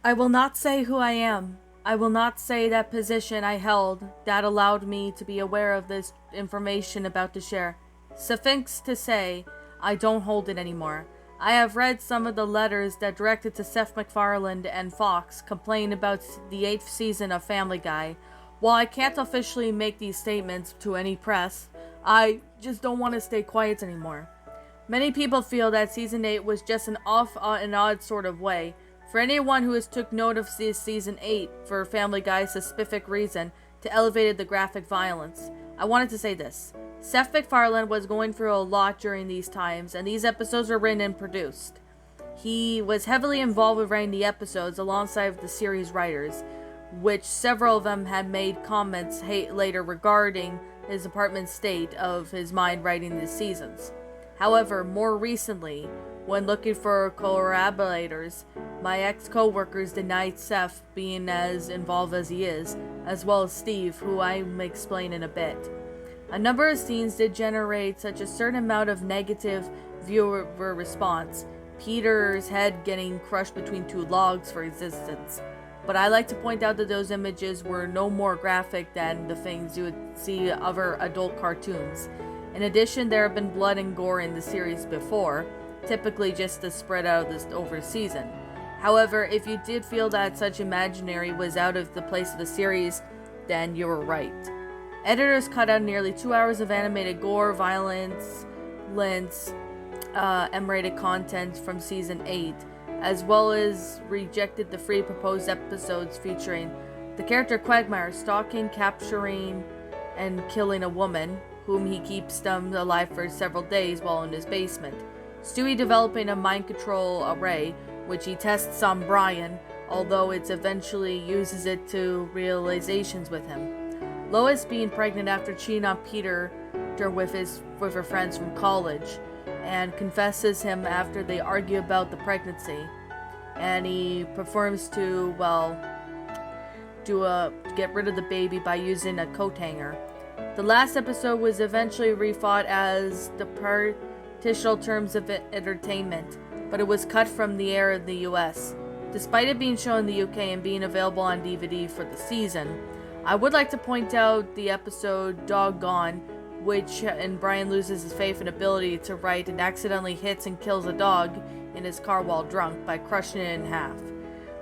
I will not say who I am. I will not say that position I held that allowed me to be aware of this information about to share. Suffice to say, I don't hold it anymore. I have read some of the letters that directed to Seth MacFarlane and Fox complain about the 8th season of Family Guy. While I can't officially make these statements to any press, I just don't want to stay quiet anymore. Many people feel that season 8 was just an odd sort of way. For anyone who has took note of this season 8 for Family Guy's specific reason to elevated the graphic violence, I wanted to say this. Seth MacFarlane was going through a lot during these times, and these episodes were written and produced. He was heavily involved with writing the episodes alongside the series writers, which several of them had made comments later regarding his apartment state of his mind writing these seasons. However, more recently, when looking for collaborators, my ex-co-workers denied Seth being as involved as he is, as well as Steve, who I may explain in a bit. A number of scenes did generate such a certain amount of negative viewer response, Peter's head getting crushed between two logs for existence. But I like to point out that those images were no more graphic than the things you would see other adult cartoons. In addition, there have been blood and gore in the series before, typically just to spread out over the season. However, if you did feel that such imaginary was out of the place of the series, then you were right. Editors cut out nearly 2 hours of animated gore, violence, M-rated content from season 8, as well as rejected the 3 proposed episodes featuring the character Quagmire stalking, capturing, and killing a woman, whom he keeps them alive for several days while in his basement. Stewie developing a mind control array, which he tests on Brian, although it eventually uses it to realizations with him. Lois being pregnant after cheating on Peter with her friends from college, and confesses him after they argue about the pregnancy, and he performs to, get rid of the baby by using a coat hanger. The last episode was eventually refought as the partial terms of entertainment, but it was cut from the air in the US. Despite it being shown in the UK and being available on DVD for the season, I would like to point out the episode Doggone, which Brian loses his faith and ability to write and accidentally hits and kills a dog in his car while drunk by crushing it in half.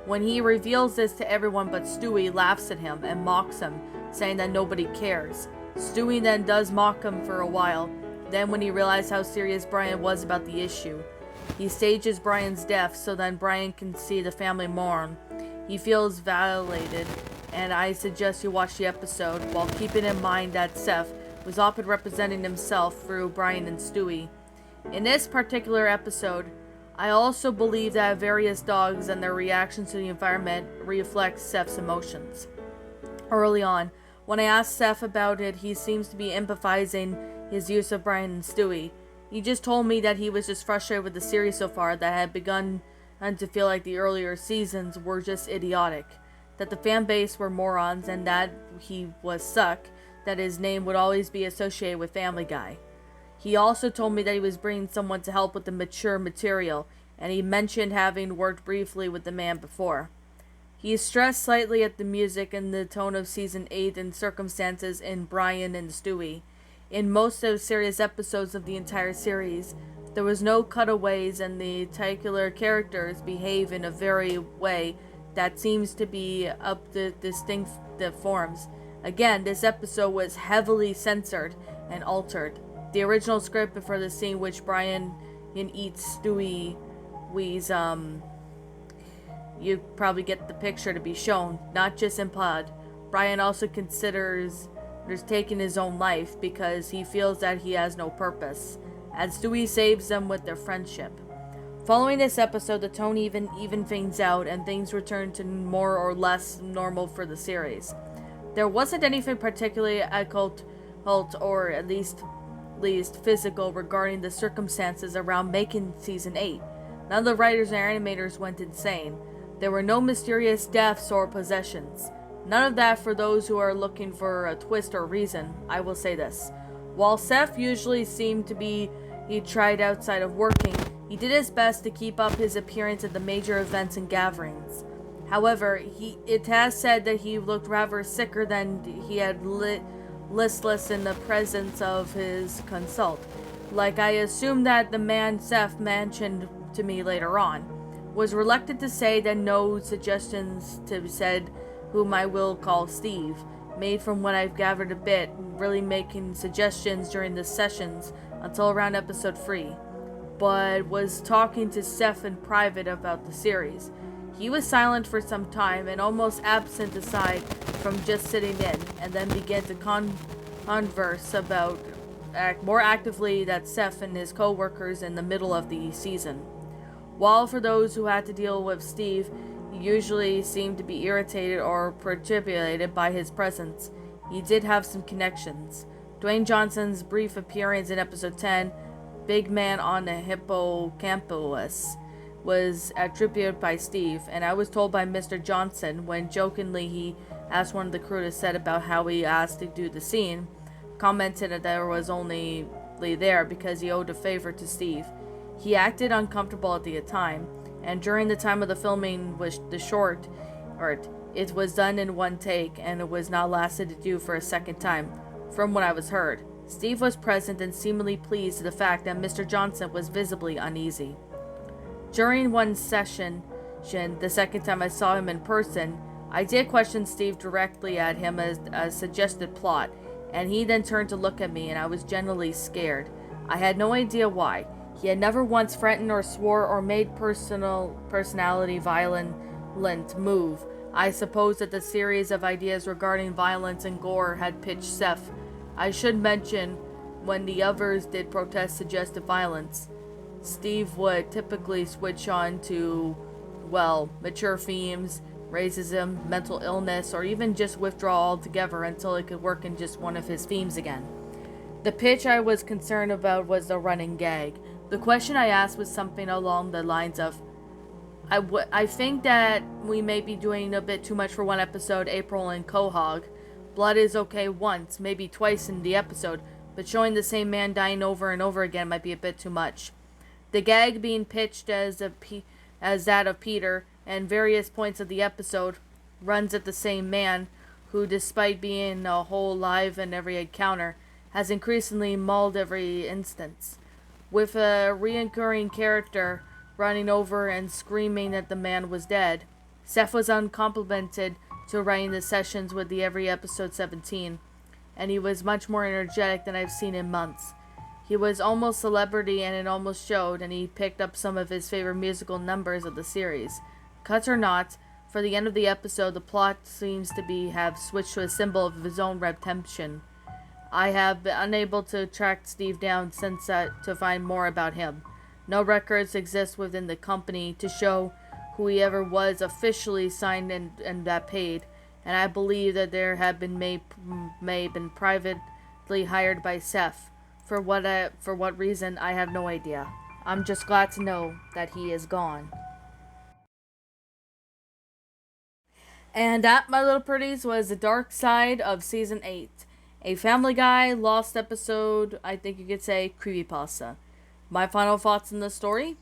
When he reveals this to everyone but Stewie laughs at him and mocks him, saying that nobody cares. Stewie then does mock him for a while, then when he realized how serious Brian was about the issue, he stages Brian's death so then Brian can see the family mourn. He feels violated, and I suggest you watch the episode while keeping in mind that Seth was often representing himself through Brian and Stewie. In this particular episode, I also believe that various dogs and their reactions to the environment reflect Seth's emotions. Early on, when I asked Seth about it, he seems to be empathizing his use of Brian and Stewie. He just told me that he was just frustrated with the series so far, that had begun to feel like the earlier seasons were just idiotic, that the fan base were morons, and that he was suck, that his name would always be associated with Family Guy. He also told me that he was bringing someone to help with the mature material, and he mentioned having worked briefly with the man before. He stressed slightly at the music and the tone of season 8 and circumstances in Brian and Stewie. In most of the serious episodes of the entire series, there was no cutaways, and the titular characters behave in a very way that seems to be up the distinct forms. Again, this episode was heavily censored and altered. The original script before the scene which Brian eats Stewie's, you probably get the picture to be shown, not just in pod. Brian also considers taking his own life because he feels that he has no purpose, as Stewie saves them with their friendship. Following this episode, the tone even things out and things return to more or less normal for the series. There wasn't anything particularly occult or at least physical regarding the circumstances around making season 8. None of the writers and animators went insane. There were no mysterious deaths or possessions. None of that for those who are looking for a twist or reason. I will say this. While Seth usually seemed to be he tried outside of working, he did his best to keep up his appearance at the major events and gatherings. However, it has said that he looked rather sicker than he had listless in the presence of his consult. Like I assume that the man Seth mentioned to me later on. Was reluctant to say that no suggestions to said whom I will call Steve, made from what I've gathered a bit, really making suggestions during the sessions until around episode 3, but was talking to Seth in private about the series. He was silent for some time and almost absent aside from just sitting in, and then began to converse about more actively that Seth and his co-workers in the middle of the season. While for those who had to deal with Steve, he usually seemed to be irritated or perturbed by his presence, he did have some connections. Dwayne Johnson's brief appearance in episode 10, Big Man on the Hippocampus, was attributed by Steve, and I was told by Mr. Johnson when jokingly he asked one of the crew to set about how he asked to do the scene, commented that there was only there because he owed a favor to Steve. He acted uncomfortable at the time, and during the time of the filming was the short, it was done in one take, and it was not lasted to do for a second time, from what I was heard. Steve was present and seemingly pleased at the fact that Mr. Johnson was visibly uneasy. During one session, the second time I saw him in person, I did question Steve directly at him as a suggested plot, and he then turned to look at me, and I was genuinely scared. I had no idea why. He had never once threatened or swore or made personality violent move. I suppose that the series of ideas regarding violence and gore had pitched Seth. I should mention, when the others did protest suggestive violence, Steve would typically switch on to, mature themes, racism, mental illness, or even just withdraw altogether until it could work in just one of his themes again. The pitch I was concerned about was the running gag. The question I asked was something along the lines of, I think that we may be doing a bit too much for one episode, April and Quahog. Blood is okay once, maybe twice in the episode, but showing the same man dying over and over again might be a bit too much. The gag being pitched as that of Peter, and various points of the episode, runs at the same man, who despite being a whole live in every encounter, has increasingly mauled every instance. With a reoccurring character running over and screaming that the man was dead. Seth was uncomplimented to writing the sessions with the every episode 17, and he was much more energetic than I've seen in months. He was almost celebrity, and it almost showed, and he picked up some of his favorite musical numbers of the series. Cuts or not, for the end of the episode, the plot seems to have switched to a symbol of his own redemption. I have been unable to track Steve down since to find more about him. No records exist within the company to show who he ever was officially signed and that paid, and I believe that there have been may been privately hired by Seth. For what reason, I have no idea. I'm just glad to know that he is gone. And that, my little pretties, was the dark side of season 8. A Family Guy lost episode, I think you could say, creepypasta. My final thoughts on the story?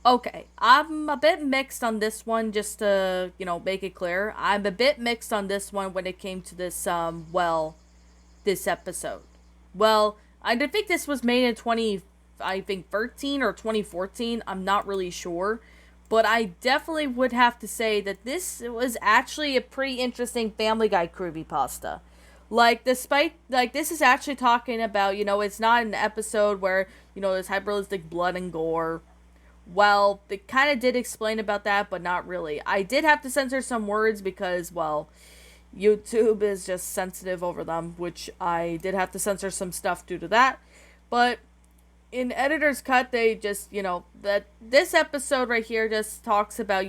Okay, I'm a bit mixed on this one, just to, make it clear. I'm a bit mixed on this one when it came to this, this episode. Well, I think this was made in 13 or 2014, I'm not really sure. But I definitely would have to say that this was actually a pretty interesting Family Guy creepypasta. This is actually talking about, it's not an episode where, there's hyperrealistic blood and gore. Well, they kind of did explain about that, but not really. I did have to censor some words because, YouTube is just sensitive over them, which I did have to censor some stuff due to that. But in editor's cut, they just, that this episode right here just talks about,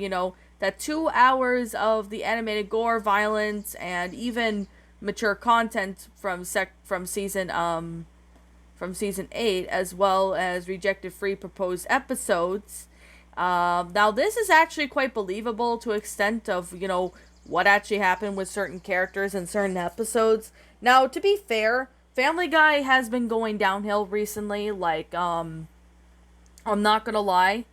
that 2 hours of the animated gore, violence, and even mature content from season 8, as well as rejected free proposed episodes. Now this is actually quite believable to extent of, what actually happened with certain characters in certain episodes. Now, to be fair, Family Guy has been going downhill recently, I'm not gonna lie.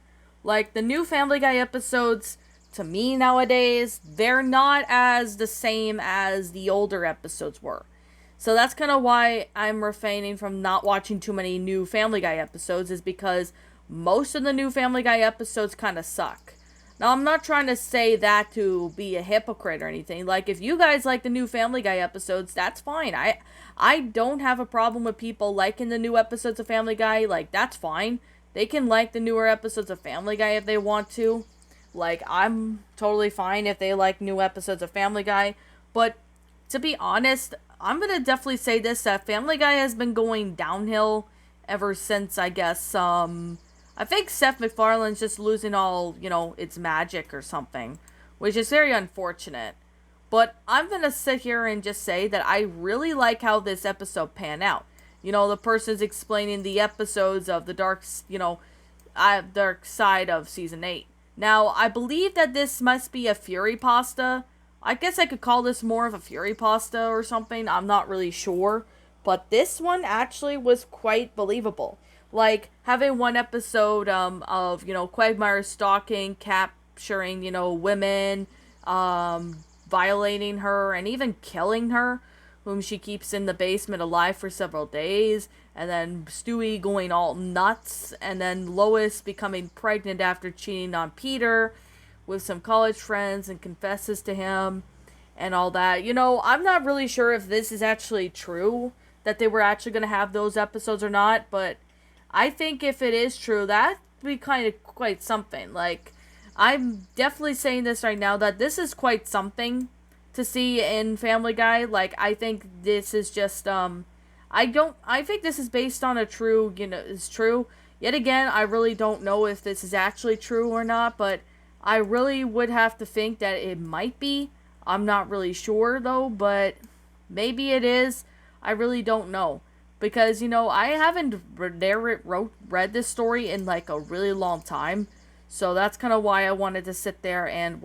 The new Family Guy episodes to me nowadays, they're not as the same as the older episodes were. So that's kind of why I'm refraining from not watching too many new Family Guy episodes, is because most of the new Family Guy episodes kind of suck. Now, I'm not trying to say that to be a hypocrite or anything. Like, if you guys like the new Family Guy episodes, that's fine. I don't have a problem with people liking the new episodes of Family Guy. Like, that's fine. They can like the newer episodes of Family Guy if they want to. Like, I'm totally fine if they like new episodes of Family Guy. But, to be honest, I'm going to definitely say this, that Family Guy has been going downhill ever since, I guess, I think Seth MacFarlane's just losing all, its magic or something, which is very unfortunate. But I'm going to sit here and just say that I really like how this episode panned out. The person's explaining the episodes of the dark side of season 8. Now, I believe that this must be a Fury pasta. I guess I could call this more of a Fury pasta or something. I'm not really sure. But this one actually was quite believable. Like, having one episode of, Quagmire stalking, capturing, women, violating her, and even killing her, whom she keeps in the basement alive for several days, and then Stewie going all nuts, and then Lois becoming pregnant after cheating on Peter with some college friends and confesses to him, and all that. I'm not really sure if this is actually true, that they were actually going to have those episodes or not, but I think if it is true, that'd be kind of quite something. Like, I'm definitely saying this right now, that this is quite something to see in Family Guy. Like, I think this is just, I think this is based on a true, is true. Yet again, I really don't know if this is actually true or not, but I really would have to think that it might be. I'm not really sure, though, but maybe it is. I really don't know. Because, I haven't read this story in, like, a really long time. So that's kind of why I wanted to sit there and,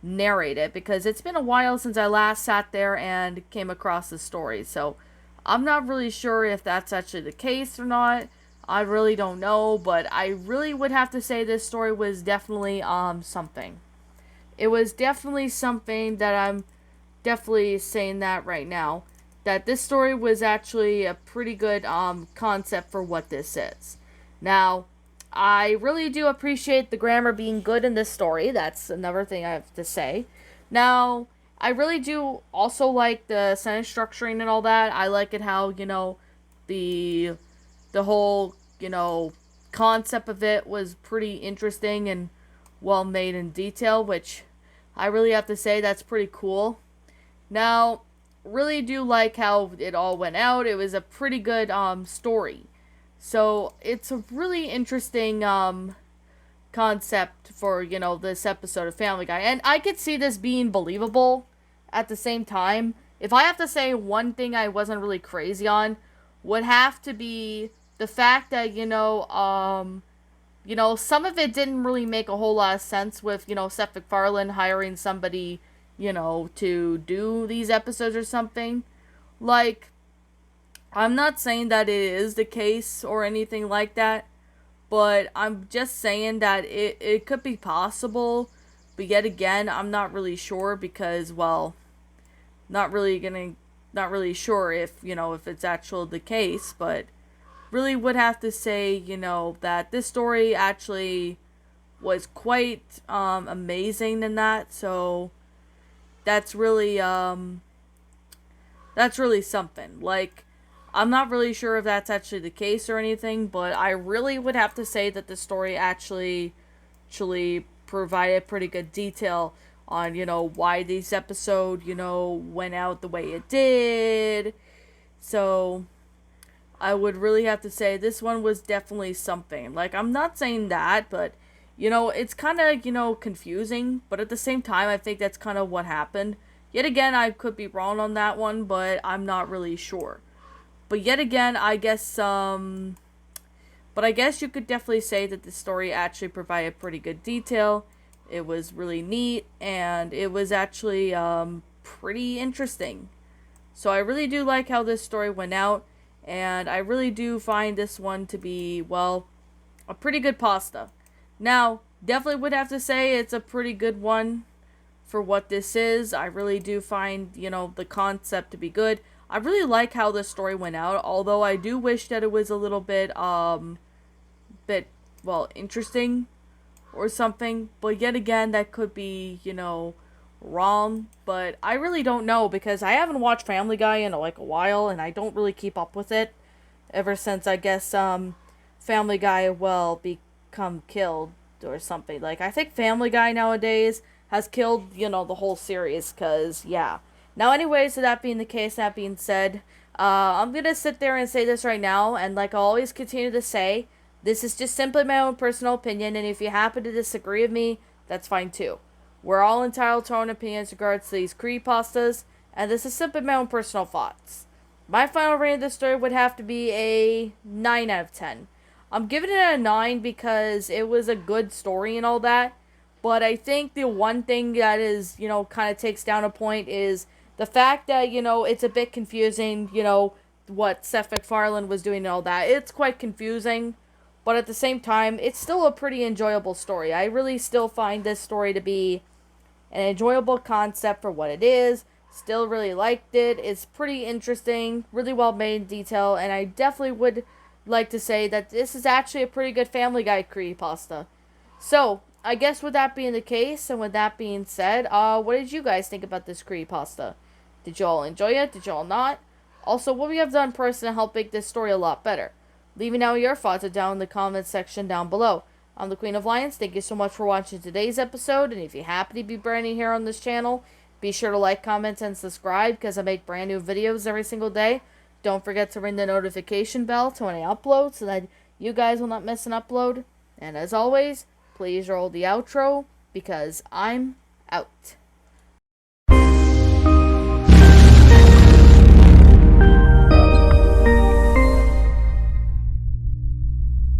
narrate it. Because it's been a while since I last sat there and came across this story. So I'm not really sure if that's actually the case or not. I really don't know. But I really would have to say this story was definitely, something. It was definitely something that I'm definitely saying that right now. That this story was actually a pretty good concept for what this is. Now, I really do appreciate the grammar being good in this story. That's another thing I have to say. Now, I really do also like the sentence structuring and all that. I like it how, the whole, concept of it was pretty interesting and well made in detail, which I really have to say that's pretty cool. Now, really do like how it all went out. It was a pretty good story. So it's a really interesting concept for, this episode of Family Guy. And I could see this being believable at the same time. If I have to say one thing I wasn't really crazy on, would have to be the fact that, some of it didn't really make a whole lot of sense with, Seth MacFarlane hiring somebody, to do these episodes or something. Like, I'm not saying that it is the case or anything like that, but I'm just saying that it could be possible. But yet again, I'm not really sure because, not really sure if, if it's actually the case, but really would have to say, that this story actually was quite amazing in that. So that's really something. Like, I'm not really sure if that's actually the case or anything, but I really would have to say that the story actually provided pretty good detail on, why this episode, went out the way it did. So I would really have to say this one was definitely something. Like, I'm not saying that, but, it's kind of, confusing. But at the same time, I think that's kind of what happened. Yet again, I could be wrong on that one, but I'm not really sure. But yet again, I guess, but I guess you could definitely say that the story actually provided pretty good detail. It was really neat, and it was actually, pretty interesting. So I really do like how this story went out, and I really do find this one to be, a pretty good pasta. Now, Definitely would have to say it's a pretty good one for what this is. I really do find, the concept to be good. I really like how the story went out, although I do wish that it was a little bit, well, interesting or something. But yet again, that could be, wrong. But I really don't know because I haven't watched Family Guy in like a while and I don't really keep up with it ever since I guess Family Guy will become killed or something. Like, I think Family Guy nowadays has killed, the whole series, because, yeah. Now, anyway, so that being the case, that being said, I'm gonna sit there and say this right now, and like I always continue to say, this is just simply my own personal opinion, and if you happen to disagree with me, that's fine too. We're all entitled to our own opinions regards to these creepypastas, and this is simply my own personal thoughts. My final rating of this story would have to be a 9 out of 10. I'm giving it a 9 because it was a good story and all that. But I think the one thing that is, kind of takes down a point is the fact that, it's a bit confusing, what Seth MacFarlane was doing and all that. It's quite confusing. But at the same time, it's still a pretty enjoyable story. I really still find this story to be an enjoyable concept for what it is. Still really liked it. It's pretty interesting, really well made in detail, and I definitely would like to say that this is actually a pretty good Family Guy creepypasta. So, I guess with that being the case, and with that being said, what did you guys think about this creepypasta? Did you all enjoy it? Did you all not? Also, what we have done personally to help make this story a lot better? Leave me know your thoughts down in the comments section down below. I'm the Queen of Lions. Thank you so much for watching today's episode, and if you happen to be brand new here on this channel, be sure to like, comment, and subscribe because I make brand new videos every single day. Don't forget to ring the notification bell to when I upload so that you guys will not miss an upload. And as always, please roll the outro because I'm out.